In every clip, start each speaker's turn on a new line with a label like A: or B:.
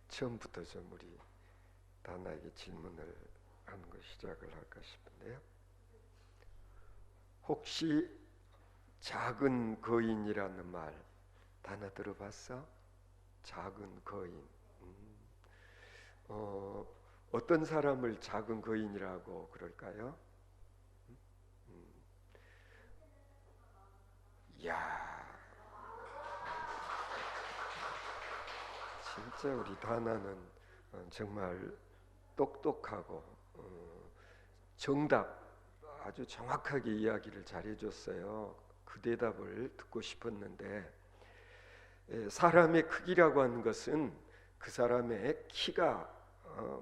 A: 처음부터 좀 우리 다나에게 질문을 하는 거 시작을 할까 싶은데요. 혹시 작은 거인이라는 말 다나 들어봤어? 작은 거인. 음. 어떤 사람을 작은 거인이라고 그럴까요? 야, 진짜 우리 다나는 정말 똑똑하고 정답 아주 정확하게 이야기를 잘해줬어요. 그 대답을 듣고 싶었는데 사람의 크기라고 하는 것은 그 사람의 키가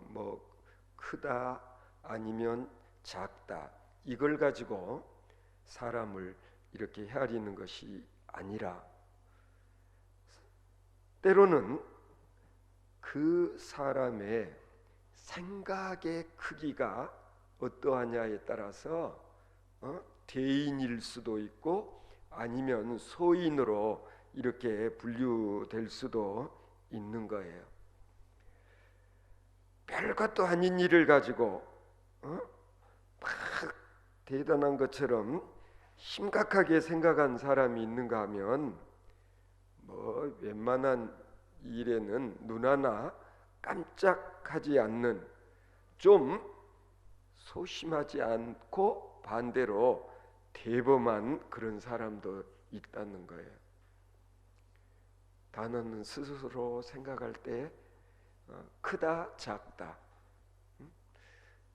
A: 뭐 크다 아니면 작다 이걸 가지고 사람을 이렇게 헤아리는 것이 아니라 때로는 그 사람의 생각의 크기가 어떠하냐에 따라서 대인일 수도 있고 아니면 소인으로 이렇게 분류될 수도 있는 거예요. 별것도 아닌 일을 가지고 막 대단한 것처럼 심각하게 생각한 사람이 있는가 하면 뭐 웬만한 일에는 눈 하나 깜짝하지 않는 좀 소심하지 않고 반대로 대범한 그런 사람도 있다는 거예요. 다나는 스스로 생각할 때 크다 작다.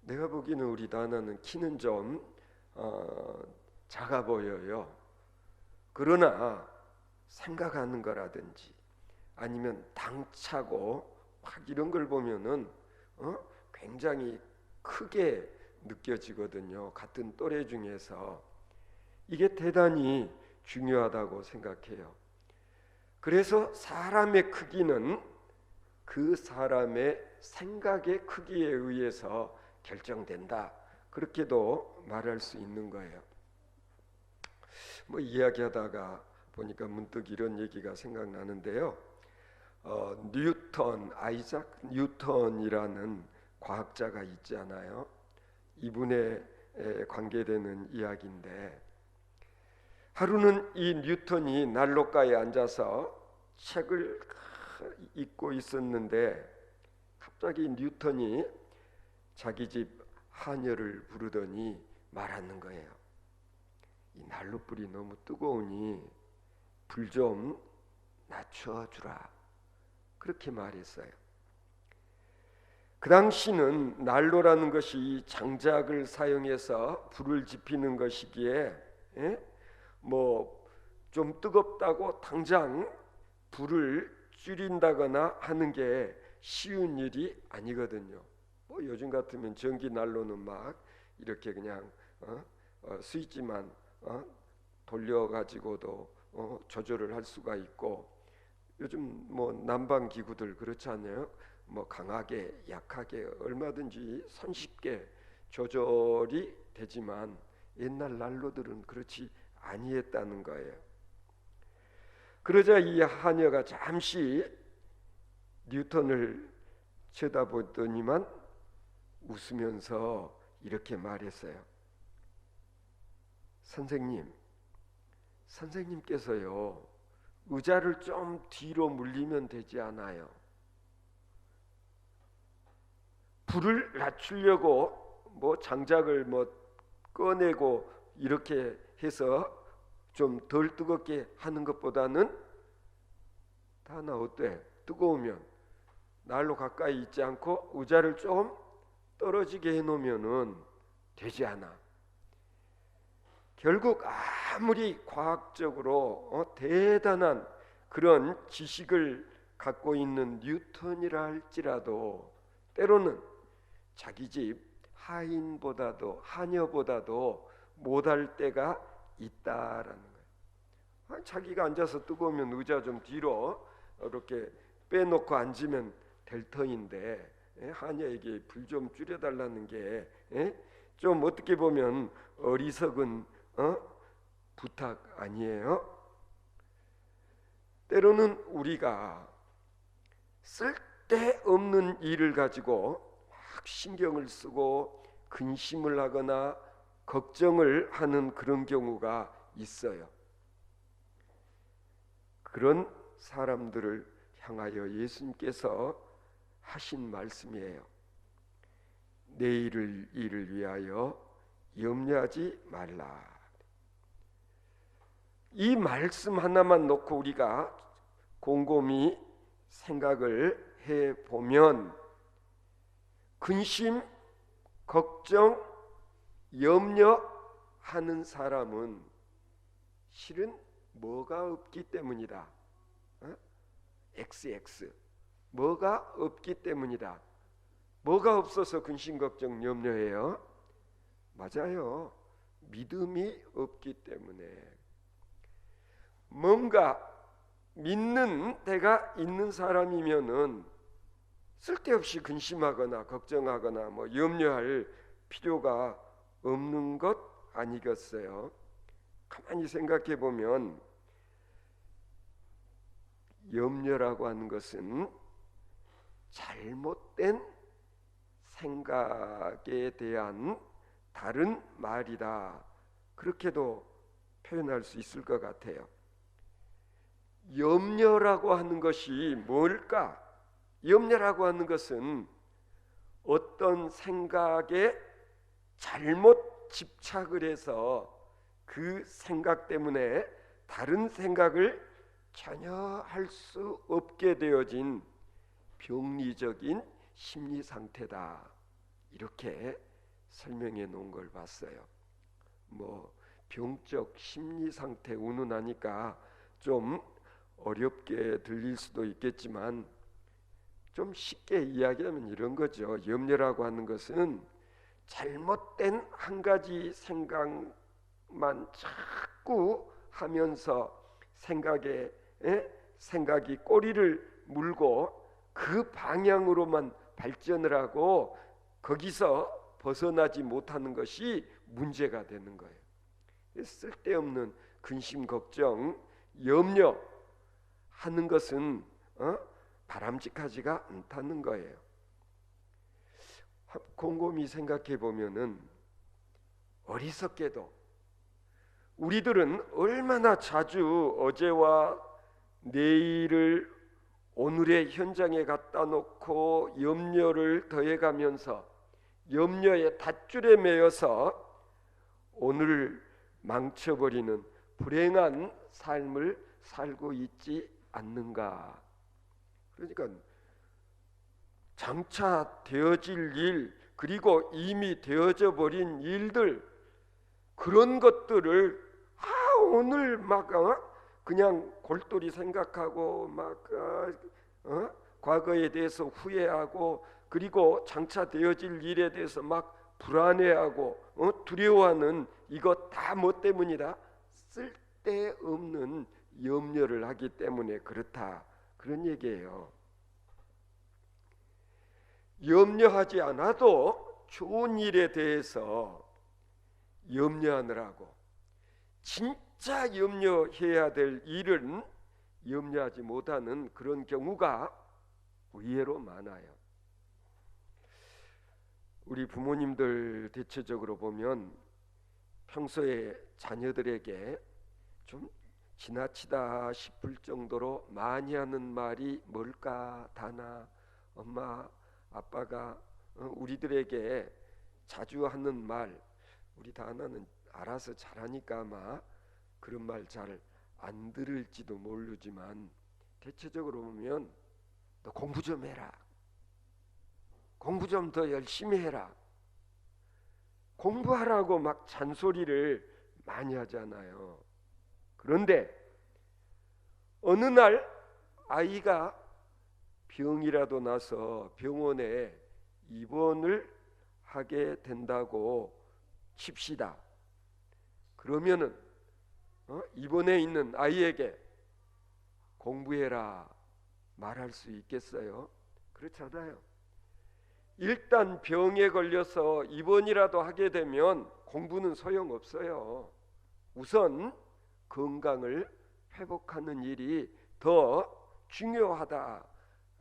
A: 내가 보기에는 우리 다나는 키는 좀 작아 보여요. 그러나 생각하는 거라든지 아니면 당차고 막 이런 걸 보면은 굉장히 크게 느껴지거든요. 같은 또래 중에서 이게 대단히 중요하다고 생각해요. 그래서 사람의 크기는 그 사람의 생각의 크기에 의해서 결정된다. 그렇게도 말할 수 있는 거예요. 뭐 이야기하다가 보니까 문득 이런 얘기가 생각나는데요. 아이작 뉴턴이라는 과학자가 있잖아요. 이분에 관계되는 이야기인데 하루는 이 뉴턴이 난로가에 앉아서 책을 읽고 있었는데 갑자기 뉴턴이 자기 집 하녀를 부르더니 말하는 거예요. 이 난로불이 너무 뜨거우니 불 좀 낮춰주라. 그렇게 말했어요. 그 당시는 난로라는 것이 장작을 사용해서 불을 지피는 것이기에 뭐 좀 뜨겁다고 당장 불을 줄인다거나 하는 게 쉬운 일이 아니거든요. 뭐 요즘 같으면 전기 난로는 막 이렇게 그냥 스위치만 돌려가지고도 조절을 할 수가 있고 요즘 뭐 난방 기구들 그렇지 않나요? 뭐 강하게 약하게 얼마든지 손쉽게 조절이 되지만 옛날 난로들은 그렇지 아니했다는 거예요. 그러자 이 하녀가 잠시 뉴턴을 쳐다보더니만 웃으면서 이렇게 말했어요. 선생님께서요 의자를 좀 뒤로 물리면 되지 않아요? 불을 낮추려고 뭐 장작을 뭐 꺼내고 이렇게 해서 좀 덜 뜨겁게 하는 것보다는 다나 어때? 뜨거우면 난로 가까이 있지 않고 의자를 좀 떨어지게 해놓으면은 되지 않아. 결국 아무리 과학적으로 대단한 그런 지식을 갖고 있는 뉴턴이라 할지라도 때로는 자기 집 하녀보다도 못할 때가 있다라는 거예요. 자기가 앉아서 뜨거우면 의자 좀 뒤로 이렇게 빼놓고 앉으면 될 터인데 하녀에게 불 좀 줄여달라는 게 좀 어떻게 보면 어리석은 부탁 아니에요? 때로는 우리가 쓸데없는 일을 가지고 막 신경을 쓰고 근심을 하거나 걱정을 하는 그런 경우가 있어요. 그런 사람들을 향하여 예수님께서 하신 말씀이에요. 내일을 일을 위하여 염려하지 말라. 이 말씀 하나만 놓고 우리가 곰곰이 생각을 해보면 근심, 걱정, 염려하는 사람은 실은 뭐가 없기 때문이다. XX 뭐가 없기 때문이다. 뭐가 없어서 근심, 걱정, 염려해요? 맞아요. 믿음이 없기 때문에. 뭔가 믿는 데가 있는 사람이면은 쓸데없이 근심하거나 걱정하거나 염려할 필요가 없는 것 아니겠어요? 가만히 생각해 보면 염려라고 하는 것은 잘못된 생각에 대한 다른 말이다. 그렇게도 표현할 수 있을 것 같아요. 염려라고 하는 것이 뭘까? 염려라고 하는 것은 어떤 생각에 잘못 집착을 해서 그 생각 때문에 다른 생각을 전혀 할 수 없게 되어진 병리적인 심리 상태다. 이렇게 설명해 놓은 걸 봤어요. 병적 심리 상태 운운하니까 좀 어렵게 들릴 수도 있겠지만 좀 쉽게 이야기하면 이런 거죠. 염려라고 하는 것은 잘못된 한 가지 생각만 자꾸 하면서 생각이 꼬리를 물고 그 방향으로만 발전을 하고 거기서 벗어나지 못하는 것이 문제가 되는 거예요. 쓸데없는 근심, 걱정, 염려 하는 것은 바람직하지가 않다는 거예요. 곰곰이 생각해 보면은 어리석게도 우리들은 얼마나 자주 어제와 내일을 오늘의 현장에 갖다 놓고 염려를 더해가면서 염려의 닷줄에 매여서 오늘을 망쳐버리는 불행한 삶을 살고 있지 않는가. 그러니까 장차 되어질 일 그리고 이미 되어져 버린 일들 그런 것들을 오늘 막 그냥 골똘히 생각하고 과거에 대해서 후회하고 그리고 장차 되어질 일에 대해서 막 불안해하고 두려워하는 이것 다 뭐 때문이다? 쓸데없는 염려를 하기 때문에 그렇다. 그런 얘기예요. 염려하지 않아도 좋은 일에 대해서 염려하느라고 진짜 염려해야 될 일은 염려하지 못하는 그런 경우가 의외로 많아요. 우리 부모님들 대체적으로 보면 평소에 자녀들에게 좀 지나치다 싶을 정도로 많이 하는 말이 뭘까? 다나 엄마 아빠가 우리들에게 자주 하는 말, 우리 다나는 알아서 잘하니까 아마 그런 말 잘 안 들을지도 모르지만 대체적으로 보면 너 공부 좀 해라. 공부 좀 더 열심히 해라. 공부하라고 막 잔소리를 많이 하잖아요. 그런데 어느 날 아이가 병이라도 나서 병원에 입원을 하게 된다고 칩시다. 그러면은 입원해 있는 아이에게 공부해라 말할 수 있겠어요? 그렇잖아요. 일단 병에 걸려서 입원이라도 하게 되면 공부는 소용없어요. 우선 건강을 회복하는 일이 더 중요하다.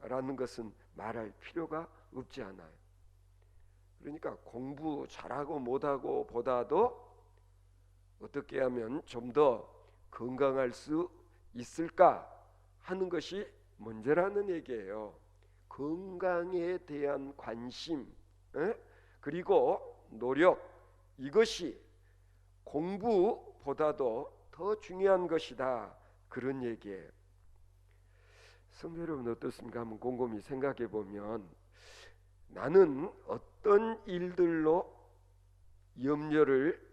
A: 라는 것은 말할 필요가 없지 않아요. 그러니까 공부 잘하고 못하고 보다도 어떻게 하면 좀 더 건강할 수 있을까 하는 것이 문제라는 얘기예요. 건강에 대한 관심, 그리고 노력, 이것이 공부보다도 더 중요한 것이다, 그런 얘기예요. 성도 여러분 어떻습니까? 한번 곰곰이 생각해 보면 나는 어떤 일들로 염려를,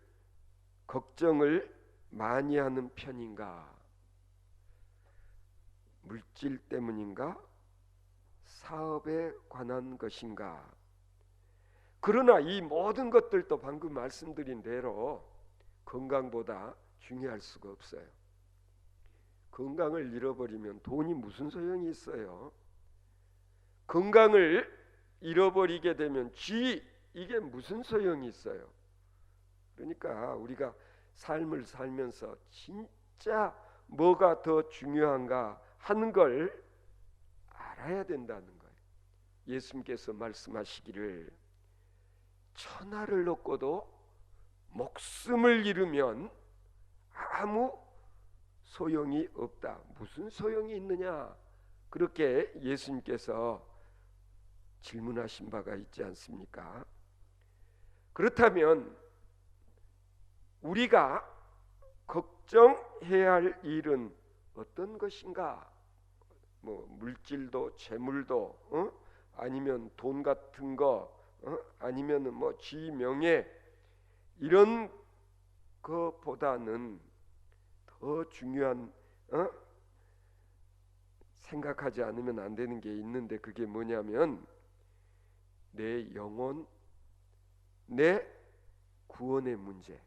A: 걱정을 많이 하는 편인가? 물질 때문인가? 사업에 관한 것인가? 그러나 이 모든 것들도 방금 말씀드린 대로 건강보다 중요할 수가 없어요. 건강을 잃어버리면 돈이 무슨 소용이 있어요? 건강을 잃어버리게 되면 이게 무슨 소용이 있어요? 그러니까 우리가 삶을 살면서 진짜 뭐가 더 중요한가 하는 걸 알아야 된다는 거예요. 예수님께서 말씀하시기를 천하를 얻고도 목숨을 잃으면 아무 소용이 없다. 무슨 소용이 있느냐? 그렇게 예수님께서 질문하신 바가 있지 않습니까? 그렇다면 우리가 걱정해야 할 일은 어떤 것인가? 뭐 물질도, 재물도, 아니면 돈 같은 거, 아니면은 뭐 지, 명예, 이런 것보다는 더 중요한, 생각하지 않으면 안 되는 게 있는데, 그게 뭐냐면 내 영혼, 내 구원의 문제.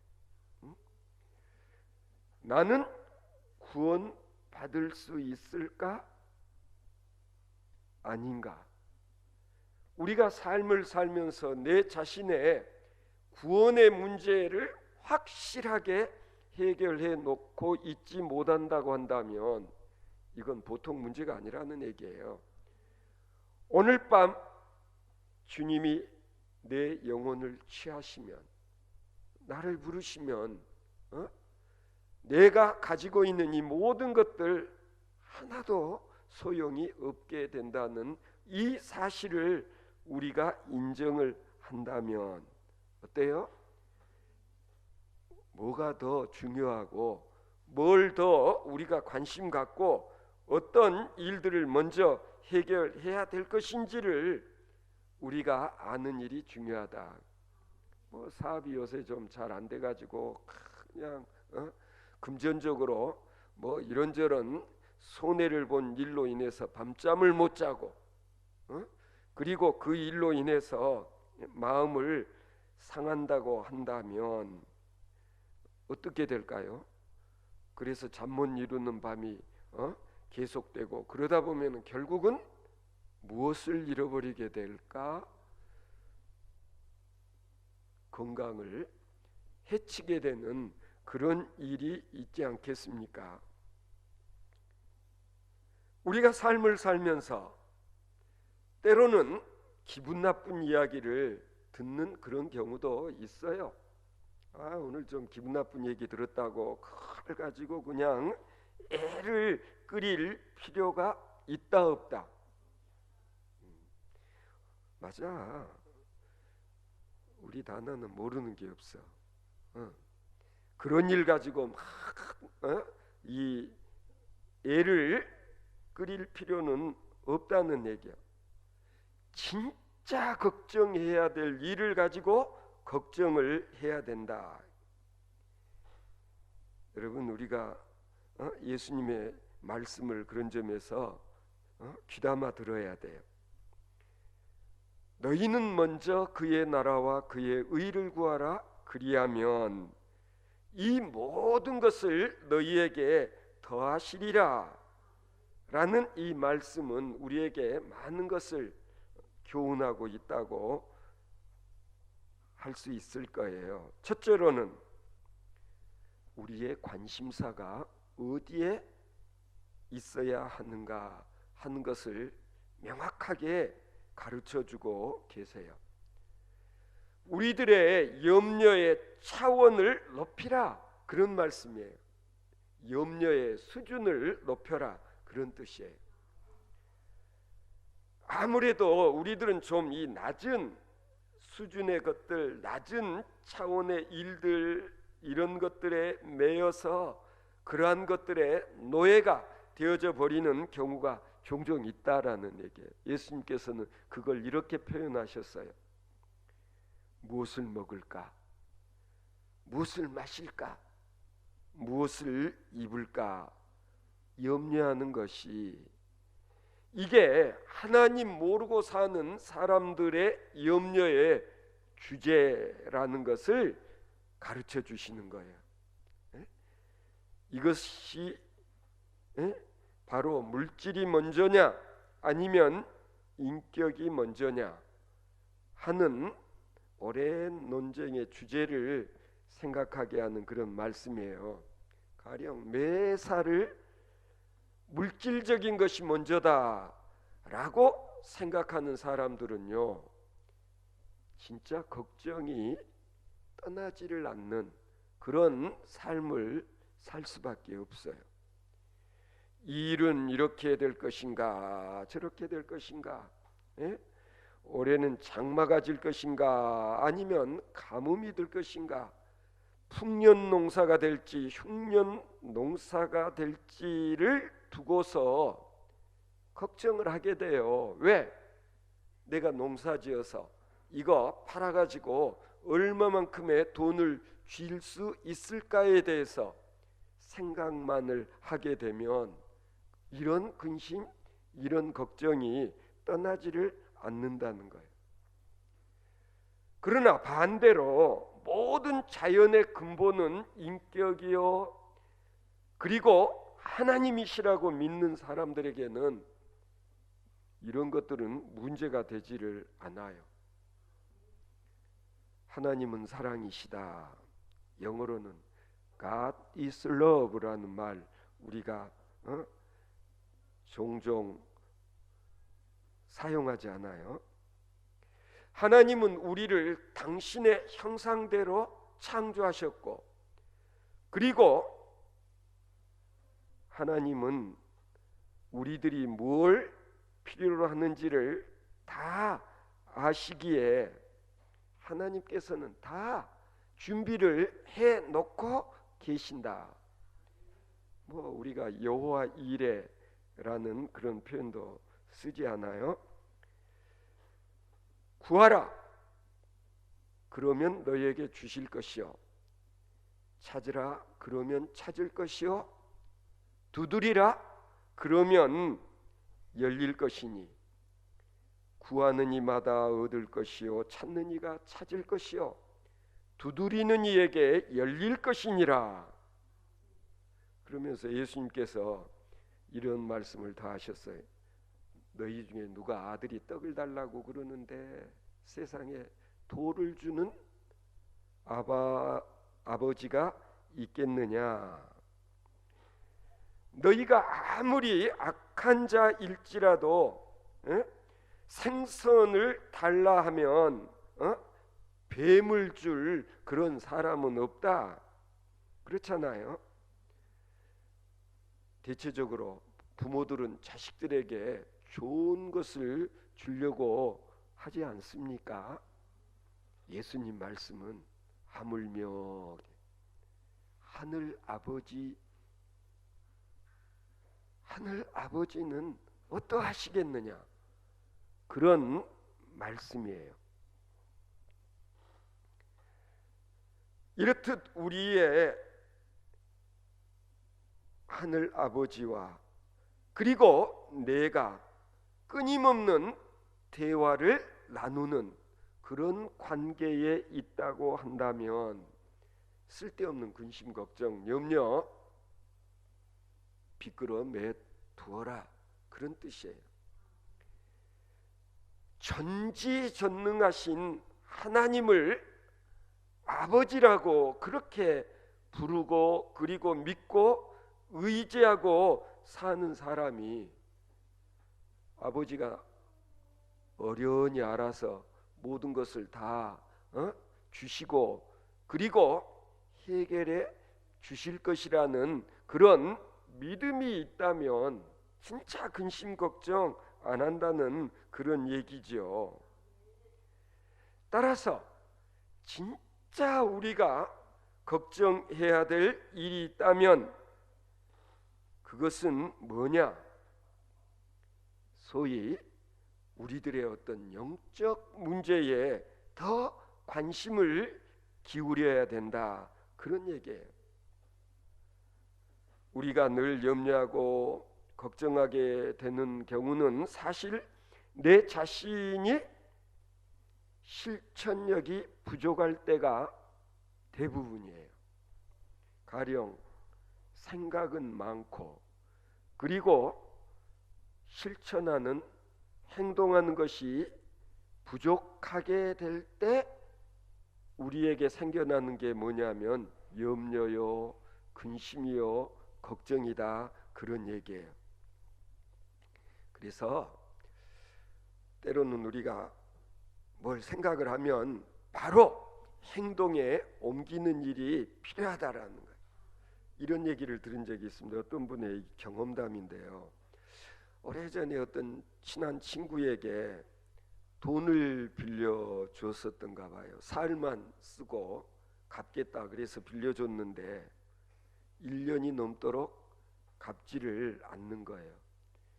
A: 나는 구원 받을 수 있을까? 아닌가? 우리가 삶을 살면서 내 자신의 구원의 문제를 확실하게 해결해 놓고 있지 못한다고 한다면 이건 보통 문제가 아니라는 얘기예요. 오늘 밤 주님이 내 영혼을 취하시면, 나를 부르시면, 내가 가지고 있는 이 모든 것들 하나도 소용이 없게 된다는 이 사실을 우리가 인정을 한다면 어때요? 뭐가 더 중요하고 뭘 더 우리가 관심 갖고 어떤 일들을 먼저 해결해야 될 것인지를 우리가 아는 일이 중요하다. 뭐 사업이 요새 좀 잘 안 돼가지고 그냥 금전적으로 뭐 이런저런 손해를 본 일로 인해서 밤잠을 못 자고, 그리고 그 일로 인해서 마음을 상한다고 한다면 어떻게 될까요? 그래서 잠 못 이루는 밤이 계속되고 그러다 보면 결국은 무엇을 잃어버리게 될까? 건강을 해치게 되는 그런 일이 있지 않겠습니까? 우리가 삶을 살면서 때로는 기분 나쁜 이야기를 듣는 그런 경우도 있어요. 오늘 좀 기분 나쁜 얘기 들었다고 그걸 가지고 그냥 애를 끌일 필요가 있다 없다. 맞아. 우리 단어는 모르는 게 없어. 그런 일 가지고 막 이 애를 끌일 필요는 없다는 얘기야. 진짜 걱정해야 될 일을 가지고 걱정을 해야 된다. 여러분, 우리가 예수님의 말씀을 그런 점에서 귀담아 들어야 돼요. 너희는 먼저 그의 나라와 그의 의를 구하라. 그리하면 이 모든 것을 너희에게 더하시리라. 라는 이 말씀은 우리에게 많은 것을 교훈하고 있다고 할 수 있을 거예요. 첫째로는 우리의 관심사가 어디에 있어야 하는가 하는 것을 명확하게 가르쳐주고 계세요. 우리들의 염려의 차원을 높이라, 그런 말씀이에요. 염려의 수준을 높여라, 그런 뜻이에요. 아무래도 우리들은 좀 이 낮은 수준의 것들, 낮은 차원의 일들, 이런 것들에 매여서 그러한 것들의 노예가 되어져 버리는 경우가 종종 있다라는 얘기예요. 예수님께서는 그걸 이렇게 표현하셨어요. 무엇을 먹을까? 무엇을 마실까? 무엇을 입을까? 염려하는 것이, 이게 하나님 모르고 사는 사람들의 염려의 주제라는 것을 가르쳐 주시는 거예요. 이것이 바로 물질이 먼저냐 아니면 인격이 먼저냐 하는 오랜 논쟁의 주제를 생각하게 하는 그런 말씀이에요. 가령 매사를 물질적인 것이 먼저다라고 생각하는 사람들은요, 진짜 걱정이 떠나지를 않는 그런 삶을 살 수밖에 없어요. 이 일은 이렇게 될 것인가, 저렇게 될 것인가, 올해는 장마가 질 것인가, 아니면 가뭄이 들 것인가, 풍년 농사가 될지 흉년 농사가 될지를 두고서 걱정을 하게 돼요. 왜? 내가 농사지어서 이거 팔아가지고 얼마만큼의 돈을 쥘 수 있을까에 대해서 생각만을 하게 되면 이런 근심, 이런 걱정이 떠나지를 않는다는 거예요. 그러나 반대로 모든 자연의 근본은 인격이요, 그리고 하나님이시라고 믿는 사람들에게는 이런 것들은 문제가 되지를 않아요. 하나님은 사랑이시다. 영어로는 God is love라는 말 우리가 종종 사용하지 않아요. 하나님은 우리를 당신의 형상대로 창조하셨고, 그리고 하나님은 우리들이 뭘 필요로 하는지를 다 아시기에 하나님께서는 다 준비를 해 놓고 계신다. 뭐 우리가 여호와 이레라는 그런 표현도 쓰지 않아요? 구하라, 그러면 너희에게 주실 것이요, 찾으라, 그러면 찾을 것이요, 두드리라, 그러면 열릴 것이니, 구하는 이마다 얻을 것이요, 찾는 이가 찾을 것이요, 두드리는 이에게 열릴 것이니라. 그러면서 예수님께서 이런 말씀을 다 하셨어요. 너희 중에 누가 아들이 떡을 달라고 그러는데 세상에 돌을 주는 아버지가 있겠느냐? 너희가 아무리 악한 자일지라도 생선을 달라 하면 뱀을 줄 그런 사람은 없다. 그렇잖아요. 대체적으로 부모들은 자식들에게 좋은 것을 주려고 하지 않습니까? 예수님 말씀은 하물며 하늘 아버지는 어떠하시겠느냐, 그런 말씀이에요. 이렇듯 우리의 하늘 아버지와 그리고 내가 끊임없는 대화를 나누는 그런 관계에 있다고 한다면 쓸데없는 근심, 걱정, 염려 비끄러 매두어라, 그런 뜻이에요. 전지전능하신 하나님을 아버지라고 그렇게 부르고 그리고 믿고 의지하고 사는 사람이 아버지가 어련히 알아서 모든 것을 다 주시고 그리고 해결해 주실 것이라는 그런 믿음이 있다면 진짜 근심 걱정 안 한다는 그런 얘기죠. 따라서 진짜 우리가 걱정해야 될 일이 있다면 그것은 뭐냐? 소위 우리들의 어떤 영적 문제에 더 관심을 기울여야 된다, 그런 얘기예요. 우리가 늘 염려하고 걱정하게 되는 경우는 사실 내 자신이 실천력이 부족할 때가 대부분이에요. 가령 생각은 많고 그리고 실천하는 행동하는 것이 부족하게 될 때 우리에게 생겨나는 게 뭐냐면 염려요, 근심이요, 걱정이다, 그런 얘기예요. 그래서 때로는 우리가 뭘 생각을 하면 바로 행동에 옮기는 일이 필요하다라는 거예요. 이런 얘기를 들은 적이 있습니다. 어떤 분의 경험담인데요. 오래전에 어떤 친한 친구에게 돈을 빌려 줬었던가 봐요. 살만 쓰고 갚겠다 그래서 빌려줬는데 1년이 넘도록 갚지를 않는 거예요.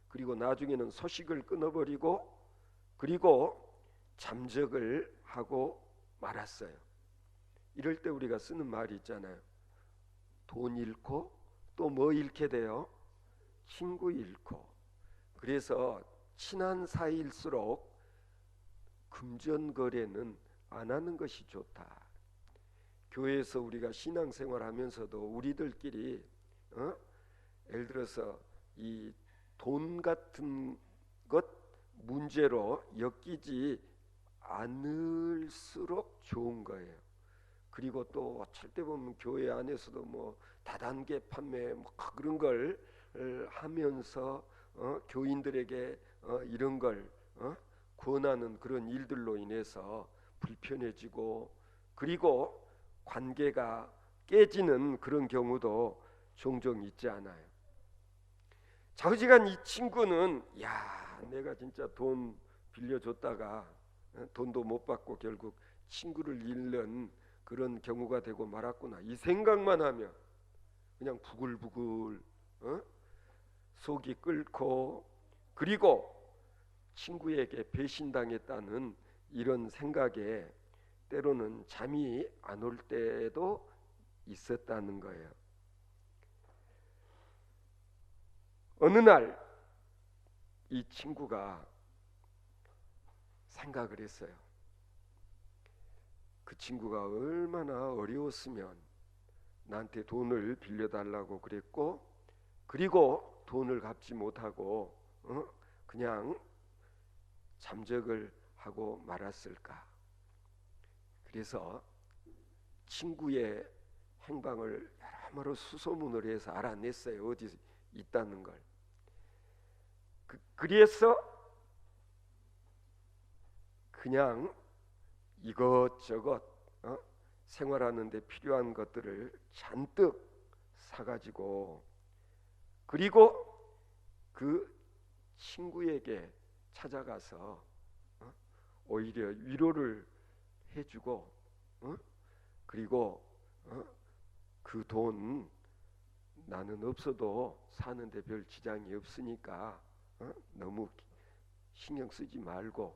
A: 그리고 나중에는 소식을 끊어버리고 그리고 잠적을 하고 말았어요. 이럴 때 우리가 쓰는 말이 있잖아요. 돈 잃고 또 뭐 잃게 돼요? 친구 잃고. 그래서 친한 사이일수록 금전거래는 안 하는 것이 좋다. 교회에서 우리가 신앙생활하면서도 우리들끼리 예를 들어서 이 돈 같은 것 문제로 엮이지 않을수록 좋은 거예요. 그리고 또 절대 보면 교회 안에서도 뭐 다단계 판매 뭐 그런 걸 하면서 교인들에게 이런 걸 권하는 그런 일들로 인해서 불편해지고 그리고 관계가 깨지는 그런 경우도 종종 있지 않아요. 좌우지간 이 친구는 내가 진짜 돈 빌려줬다가 돈도 못 받고 결국 친구를 잃는 그런 경우가 되고 말았구나, 이 생각만 하면 그냥 부글부글 속이 끓고 그리고 친구에게 배신당했다는 이런 생각에 때로는 잠이 안 올 때도 있었다는 거예요. 어느 날 이 친구가 생각을 했어요. 그 친구가 얼마나 어려웠으면 나한테 돈을 빌려달라고 그랬고 그리고 돈을 갚지 못하고 그냥 잠적을 하고 말았을까. 그래서 친구의 행방을 여러모로 수소문을 해서 알아냈어요. 어디 있다는 걸. 그래서 그냥 이것저것 생활하는 데 필요한 것들을 잔뜩 사가지고 그리고 그 친구에게 찾아가서 오히려 위로를 해주고 그리고 그 돈 나는 없어도 사는데 별 지장이 없으니까 너무 신경 쓰지 말고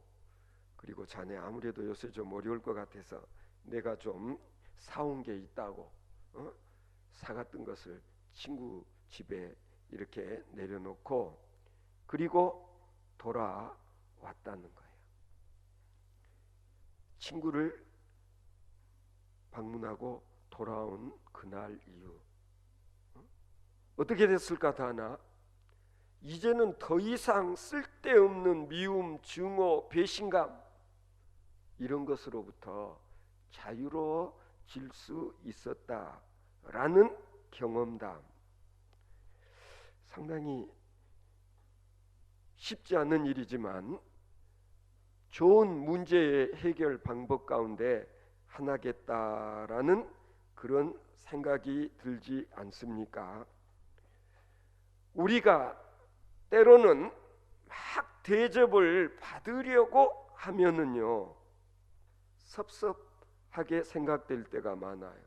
A: 그리고 자네 아무래도 요새 좀 어려울 것 같아서 내가 좀 사온 게 있다고 사갔던 것을 친구 집에 이렇게 내려놓고 그리고 돌아왔다는 거예요. 친구를 방문하고 돌아온 그날 이후 어떻게 됐을까 다나? 이제는 더 이상 쓸데없는 미움, 증오, 배신감 이런 것으로부터 자유로워질 수 있었다라는 경험담. 상당히 쉽지 않은 일이지만 좋은 문제의 해결 방법 가운데 하나겠다라는 그런 생각이 들지 않습니까? 우리가 때로는 막 대접을 받으려고 하면은요, 섭섭하게 생각될 때가 많아요.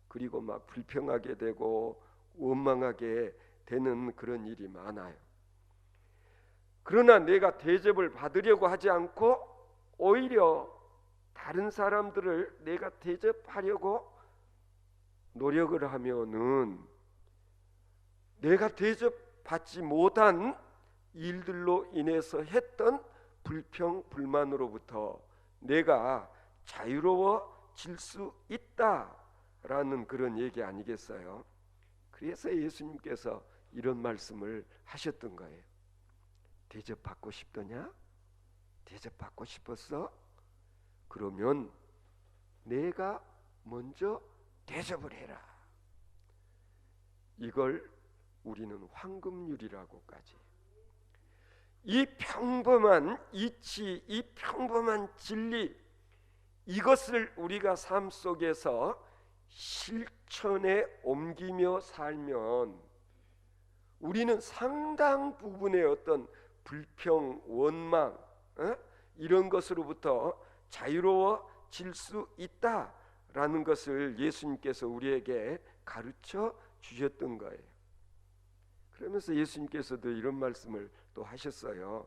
A: 그리고 막 불평하게 되고 원망하게 되는 그런 일이 많아요. 그러나 내가 대접을 받으려고 하지 않고 오히려 다른 사람들을 내가 대접하려고 노력을 하면은 내가 대접받지 못한 일들로 인해서 했던 불평, 불만으로부터 내가 자유로워질 수 있다라는 그런 얘기 아니겠어요? 그래서 예수님께서 이런 말씀을 하셨던 거예요. 대접받고 싶더냐? 대접받고 싶었어? 그러면 내가 먼저 대접을 해라. 이걸 우리는 황금률이라고까지, 이 평범한 이치, 이 평범한 진리, 이것을 우리가 삶 속에서 실천에 옮기며 살면 우리는 상당 부분의 어떤 불평, 원망, 이런 것으로부터 자유로워질 수 있다라는 것을 예수님께서 우리에게 가르쳐 주셨던 거예요. 그러면서 예수님께서도 이런 말씀을 또 하셨어요.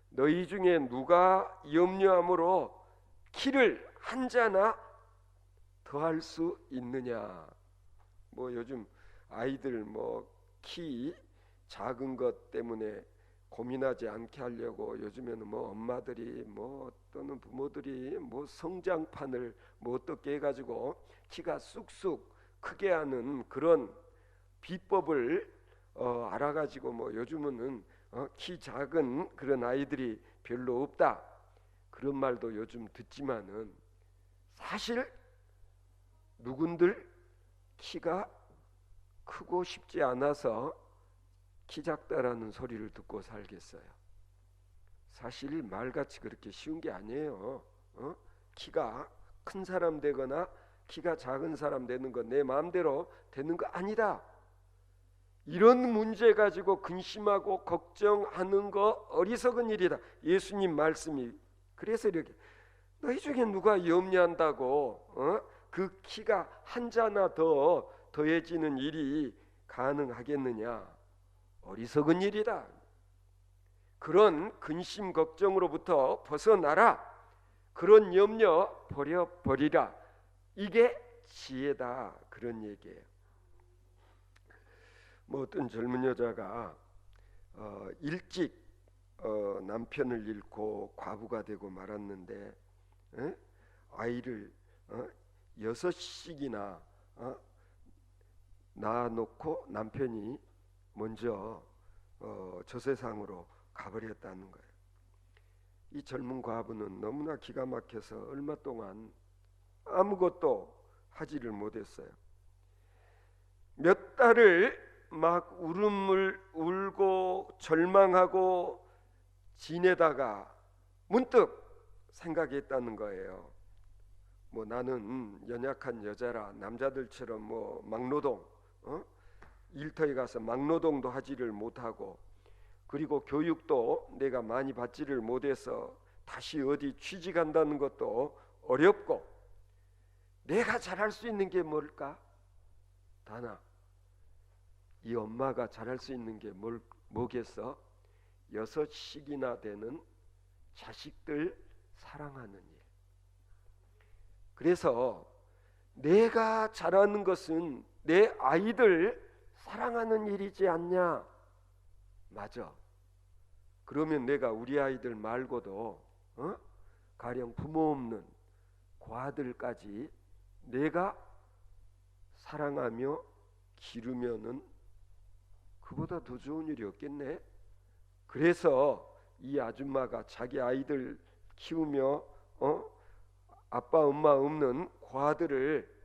A: 너희 중에 누가 염려함으로 키를 한 자나 더할 수 있느냐? 뭐 요즘 아이들 뭐 키 작은 것 때문에 고민하지 않게 하려고 요즘에는 뭐 엄마들이 뭐 또는 부모들이 뭐 성장판을 뭐 어떻게 해가지고 키가 쑥쑥 크게 하는 그런 비법을 알아가지고 뭐 요즘은 키 작은 그런 아이들이 별로 없다, 그런 말도 요즘 듣지만은 사실 누군들 키가 크고 싶지 않아서 키 작다라는 소리를 듣고 살겠어요? 사실 말같이 그렇게 쉬운 게 아니에요. 키가 큰 사람 되거나 키가 작은 사람 되는 거 내 마음대로 되는 거 아니다. 이런 문제 가지고 근심하고 걱정하는 거 어리석은 일이다. 예수님 말씀이 그래서 이렇게, 너희 중에 누가 염려한다고 그 키가 한 자나 더 더해지는 일이 가능하겠느냐? 어리석은 일이다. 그런 근심 걱정으로부터 벗어나라. 그런 염려 버려버리라. 이게 지혜다, 그런 얘기예요. 뭐 어떤 젊은 여자가 일찍 남편을 잃고 과부가 되고 말았는데 아이를 6씩이나 낳아놓고 남편이 먼저 저 세상으로 가버렸다는 거예요. 이 젊은 과부는 너무나 기가 막혀서 얼마 동안 아무것도 하지를 못했어요. 몇 달을 막 울음을 울고 절망하고 지내다가 문득 생각했다는 거예요. 뭐 나는 연약한 여자라 남자들처럼 뭐 막노동, 일터에 가서 막노동도 하지를 못하고, 그리고 교육도 내가 많이 받지를 못해서 다시 어디 취직한다는 것도 어렵고, 내가 잘할 수 있는 게 뭘까? 다나 이 엄마가 잘할 수 있는 게 뭐겠어? 6씩이나 되는 자식들 사랑하는 일. 그래서 내가 잘하는 것은 내 아이들 사랑하는 일이지 않냐? 맞아. 그러면 내가 우리 아이들 말고도 가령 부모 없는 고아들까지 내가 사랑하며 기르면은 그보다 더 좋은 일이 없겠네. 그래서 이 아줌마가 자기 아이들 키우며 아빠 엄마 없는 고아들을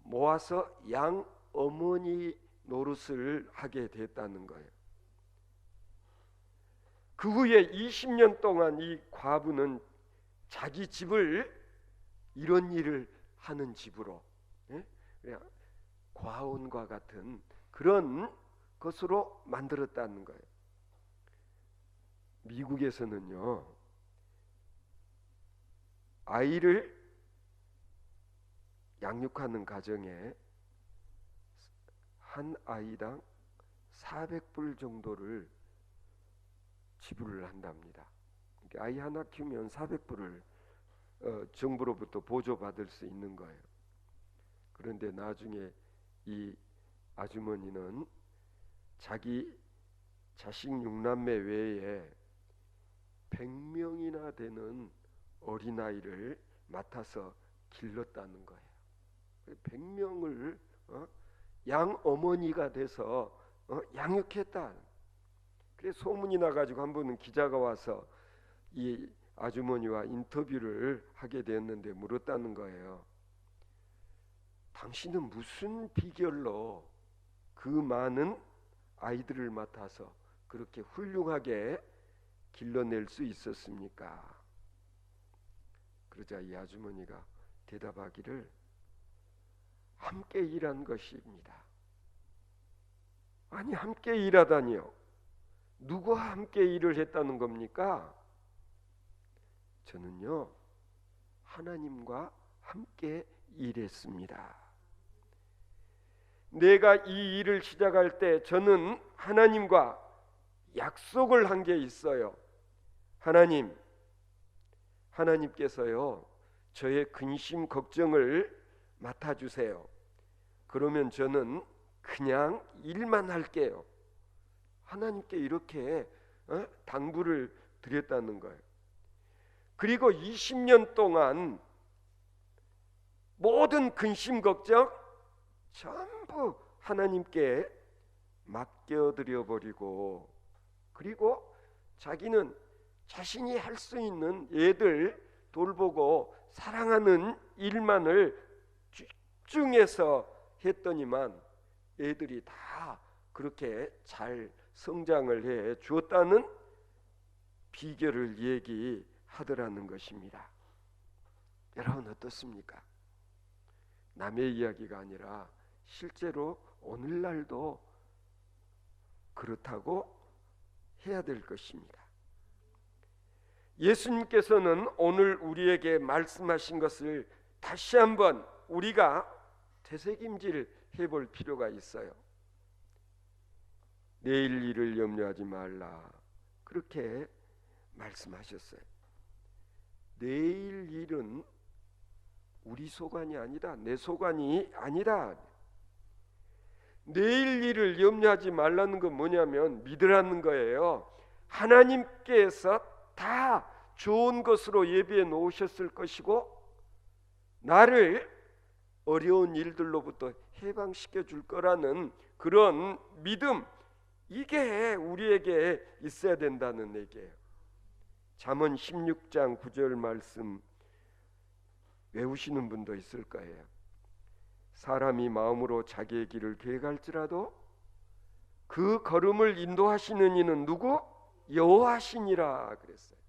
A: 모아서 양 어머니 노릇을 하게 됐다는 거예요. 그 후에 20년 동안 이 과부는 자기 집을 이런 일을 하는 집으로, 예? 그냥 과원과 같은 그런 것으로 만들었다는 거예요. 미국에서는요, 아이를 양육하는 가정에 한 아이당 400불 정도를 지불을 한답니다. 아이 하나 키우면 400불을 정부로부터 보조받을 수 있는 거예요. 그런데 나중에 이 아주머니는 자기 자식 6남매 외에 100명이나 되는 어린아이를 맡아서 길렀다는 거예요. 100명을 양어머니가 돼서 양육했다. 그래서 소문이 나가지고 한 번은 기자가 와서 이 아주머니와 인터뷰를 하게 되었는데 물었다는 거예요. 당신은 무슨 비결로 그 많은 아이들을 맡아서 그렇게 훌륭하게 길러낼 수 있었습니까? 그러자 이 아주머니가 대답하기를 함께 일한 것입니다. 아니, 함께 일하다니요? 누구와 함께 일을 했다는 겁니까? 저는요, 하나님과 함께 일했습니다. 내가 이 일을 시작할 때 저는 하나님과 약속을 한 게 있어요. 하나님께서요, 저의 근심 걱정을 맡아주세요. 그러면 저는 그냥 일만 할게요. 하나님께 이렇게 당부를 드렸다는 거예요. 그리고 20년 동안 모든 근심 걱정 전부 하나님께 맡겨드려 버리고, 그리고 자기는 자신이 할 수 있는 애들 돌보고 사랑하는 일만을 집중해서 했더니만 애들이 다 그렇게 잘 성장을 해 주었다는 비결을 얘기하더라는 것입니다. 여러분 어떻습니까? 남의 이야기가 아니라 실제로 오늘날도 그렇다고 해야 될 것입니다. 예수님께서는 오늘 우리에게 말씀하신 것을 다시 한번 우리가 되새김질 해볼 필요가 있어요. 내일 일을 염려하지 말라, 그렇게 말씀하셨어요. 내일 일은 우리 소관이 아니다, 내 소관이 아니다. 내일 일을 염려하지 말라는 건 뭐냐면 믿으라는 거예요. 하나님께서 다 좋은 것으로 예비해 놓으셨을 것이고 나를 어려운 일들로부터 해방시켜 줄 거라는 그런 믿음, 이게 우리에게 있어야 된다는 얘기예요. 잠언 16장 9절 말씀 외우시는 분도 있을 거예요. 사람이 마음으로 자기의 길을 계획할지라도 그 걸음을 인도하시는 이는 누구? 여호와시니라 그랬어요.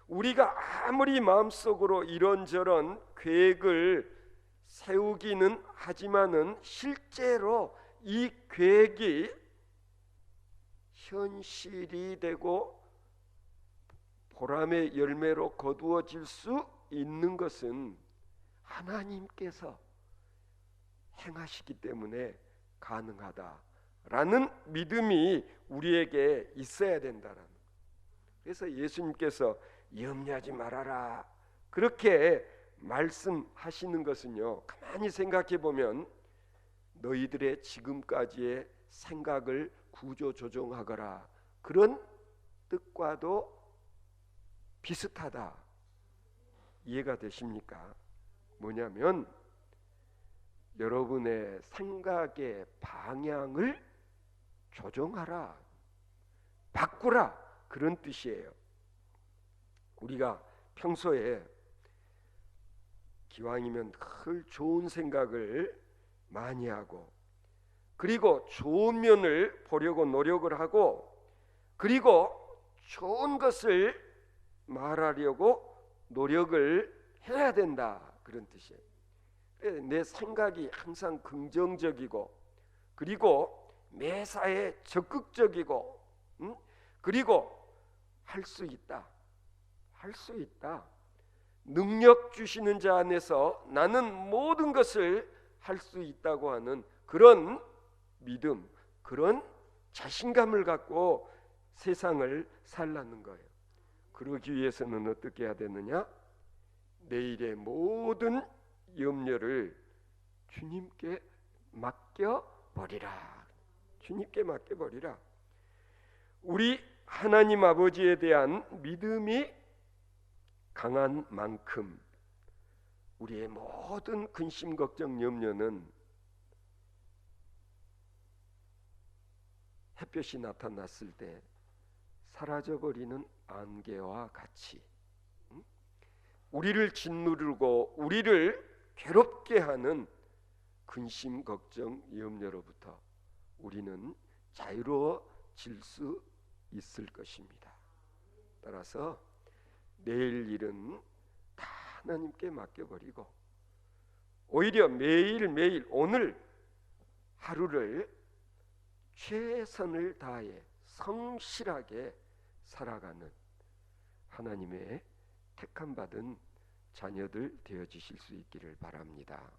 A: 우리가 아무리 마음속으로 이런저런 계획을 세우기는 하지만은 실제로 이 계획이 현실이 되고 보람의 열매로 거두어질 수 있는 것은 하나님께서 행하시기 때문에 가능하다라는 믿음이 우리에게 있어야 된다라는 거예요. 그래서 예수님께서 염려하지 말아라 그렇게 말씀하시는 것은요, 가만히 생각해 보면 너희들의 지금까지의 생각을 구조조정하거라 그런 뜻과도 비슷하다. 이해가 되십니까? 뭐냐면 여러분의 생각의 방향을 조정하라, 바꾸라, 그런 뜻이에요. 우리가 평소에 기왕이면 늘 좋은 생각을 많이 하고, 그리고 좋은 면을 보려고 노력을 하고, 그리고 좋은 것을 말하려고 노력을 해야 된다, 그런 뜻이에요. 내 생각이 항상 긍정적이고, 그리고 매사에 적극적이고, 그리고 할 수 있다, 할 수 있다. 능력 주시는 자 안에서 나는 모든 것을 할 수 있다고 하는 그런 믿음, 그런 자신감을 갖고 세상을 살라는 거예요. 그러기 위해서는 어떻게 해야 되느냐? 내일의 모든 염려를 주님께 맡겨버리라. 주님께 맡겨버리라. 우리 하나님 아버지에 대한 믿음이 강한 만큼 우리의 모든 근심, 걱정, 염려는 햇볕이 나타났을 때 사라져버리는 안개와 같이 우리를 짓누르고 우리를 괴롭게 하는 근심, 걱정, 염려로부터 우리는 자유로워질 수 있을 것입니다. 따라서 내일 일은 다 하나님께 맡겨버리고 오히려 매일매일 오늘 하루를 최선을 다해 성실하게 살아가는 하나님의 택함 받은 자녀들 되어지실 수 있기를 바랍니다.